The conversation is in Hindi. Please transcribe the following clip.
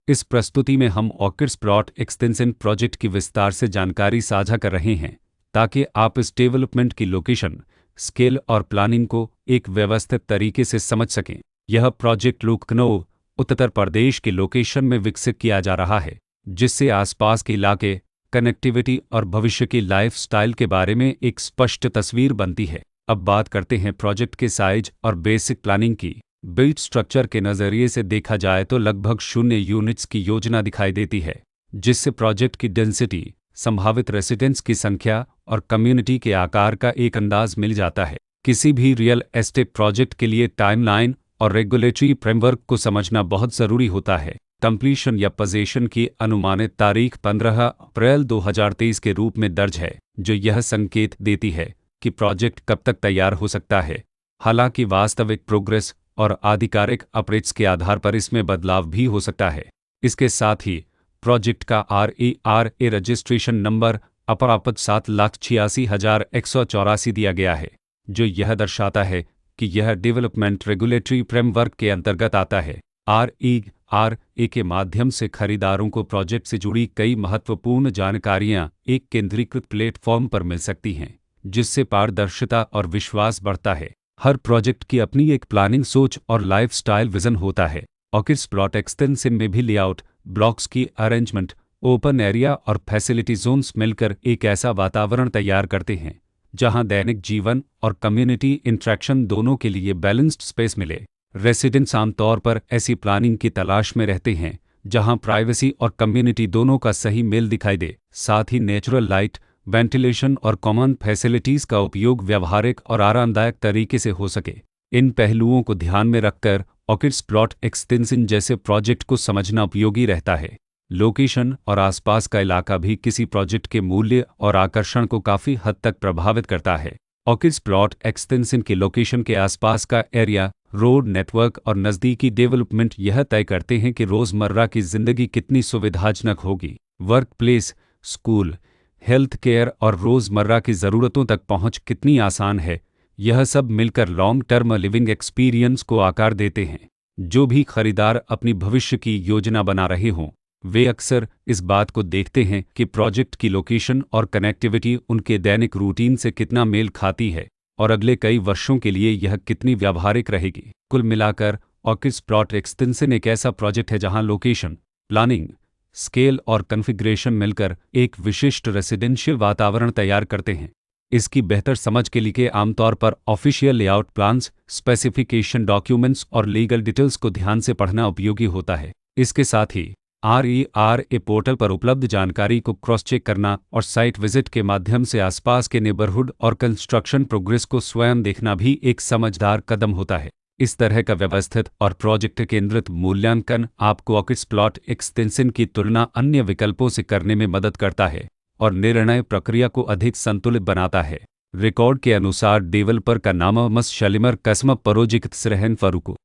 इस प्रस्तुति में हम ऑर्किड्स प्लॉट एक्सटेंशन प्रोजेक्ट की विस्तार से जानकारी साझा कर रहे हैं ताकि आप इस डेवलपमेंट की लोकेशन, स्केल और प्लानिंग को एक व्यवस्थित तरीके से समझ सकें। यह प्रोजेक्ट लखनऊ, उत्तर प्रदेश के लोकेशन में विकसित किया जा रहा है, जिससे आसपास के इलाके, कनेक्टिविटी और भविष्य की लाइफस्टाइल के बारे में एक स्पष्ट तस्वीर बनती है। अब बात करते हैं प्रोजेक्ट के साइज और बेसिक प्लानिंग की। बिल्ट स्ट्रक्चर के नज़रिए से देखा जाए तो लगभग 0 यूनिट्स की योजना दिखाई देती है, जिससे प्रोजेक्ट की डेंसिटी, संभावित रेसिडेंट्स की संख्या और कम्युनिटी के आकार का एक अंदाज मिल जाता है। किसी भी रियल एस्टेट प्रोजेक्ट के लिए टाइमलाइन और रेगुलेटरी फ्रेमवर्क को समझना बहुत ज़रूरी होता है। कंप्लीशन या पोजीशन की अनुमानित तारीख 15 अप्रैल 2023 के रूप में दर्ज है, जो यह संकेत देती है कि प्रोजेक्ट कब तक तैयार हो सकता है। हालांकि वास्तविक प्रोग्रेस और आधिकारिक अपडेट्स के आधार पर इसमें बदलाव भी हो सकता है। इसके साथ ही प्रोजेक्ट का RERA रजिस्ट्रेशन नंबर अपापत 7,86,184 दिया गया है, जो यह दर्शाता है कि यह डेवलपमेंट रेगुलेटरी फ्रेमवर्क के अंतर्गत आता है। RERA के माध्यम से खरीदारों को प्रोजेक्ट से जुड़ी कई महत्वपूर्ण जानकारियां एक केंद्रीकृत प्लेटफॉर्म पर मिल सकती हैं, जिससे पारदर्शिता और विश्वास बढ़ता है। हर प्रोजेक्ट की अपनी एक प्लानिंग सोच और लाइफस्टाइल विजन होता है। ऑर्किड्स प्लॉट एक्सटेंशन में भी लेआउट, ब्लॉक्स की अरेंजमेंट, ओपन एरिया और फैसिलिटी जोन्स मिलकर एक ऐसा वातावरण तैयार करते हैं जहां दैनिक जीवन और कम्युनिटी इंटरेक्शन दोनों के लिए बैलेंस्ड स्पेस मिले। रेसिडेंट्स आमतौर पर ऐसी प्लानिंग की तलाश में रहते हैं जहां प्राइवेसी और कम्युनिटी दोनों का सही मेल दिखाई दे। साथ ही नेचुरल लाइट, वेंटिलेशन और कॉमन फैसिलिटीज़ का उपयोग व्यावहारिक और आरामदायक तरीके से हो सके। इन पहलुओं को ध्यान में रखकर ऑर्किड्स प्लॉट एक्सटेंशन जैसे प्रोजेक्ट को समझना उपयोगी रहता है। लोकेशन और आसपास का इलाका भी किसी प्रोजेक्ट के मूल्य और आकर्षण को काफ़ी हद तक प्रभावित करता है। ऑर्किड्स प्लॉट एक्सटेंशन के लोकेशन के आसपास का एरिया, रोड नेटवर्क और नज़दीकी डेवलपमेंट यह तय करते हैं कि रोज़मर्रा की ज़िंदगी कितनी सुविधाजनक होगी। Work place, school, health care और रोज़मर्रा की ज़रूरतों तक पहुंच कितनी आसान है, यह सब मिलकर लॉन्ग टर्म लिविंग एक्सपीरियंस को आकार देते हैं। जो भी खरीदार अपनी भविष्य की योजना बना रहे हों, वे अक्सर इस बात को देखते हैं कि प्रोजेक्ट की लोकेशन और कनेक्टिविटी उनके दैनिक रूटीन से कितना मेल खाती है और अगले कई वर्षों के लिए यह कितनी व्यावहारिक रहेगी। कुल मिलाकर ऑर्किड्स प्लॉट एक्सटेंशन एक ऐसा प्रोजेक्ट है जहां लोकेशन, प्लानिंग, स्केल और कॉन्फ़िगरेशन मिलकर एक विशिष्ट रेसिडेंशियल वातावरण तैयार करते हैं। इसकी बेहतर समझ के लिए आमतौर पर official layout plans, specification documents और लीगल डिटेल्स को ध्यान से पढ़ना उपयोगी होता है। इसके साथ ही RERA पोर्टल पर उपलब्ध जानकारी को क्रॉस चेक करना और साइट विजिट के माध्यम से आसपास के नेबरहुड और कंस्ट्रक्शन प्रोग्रेस को स्वयं देखना भी एक समझदार कदम होता है। इस तरह का व्यवस्थित और प्रोजेक्ट केंद्रित मूल्यांकन आपको ऑर्किड्स प्लॉट एक्सटेंशन की तुलना अन्य विकल्पों से करने में मदद करता है और निर्णय प्रक्रिया को अधिक संतुलित बनाता है। रिकॉर्ड के अनुसार डेवलपर का नाम शलिमर कसम प्रोजेक्ट सरहन फरूको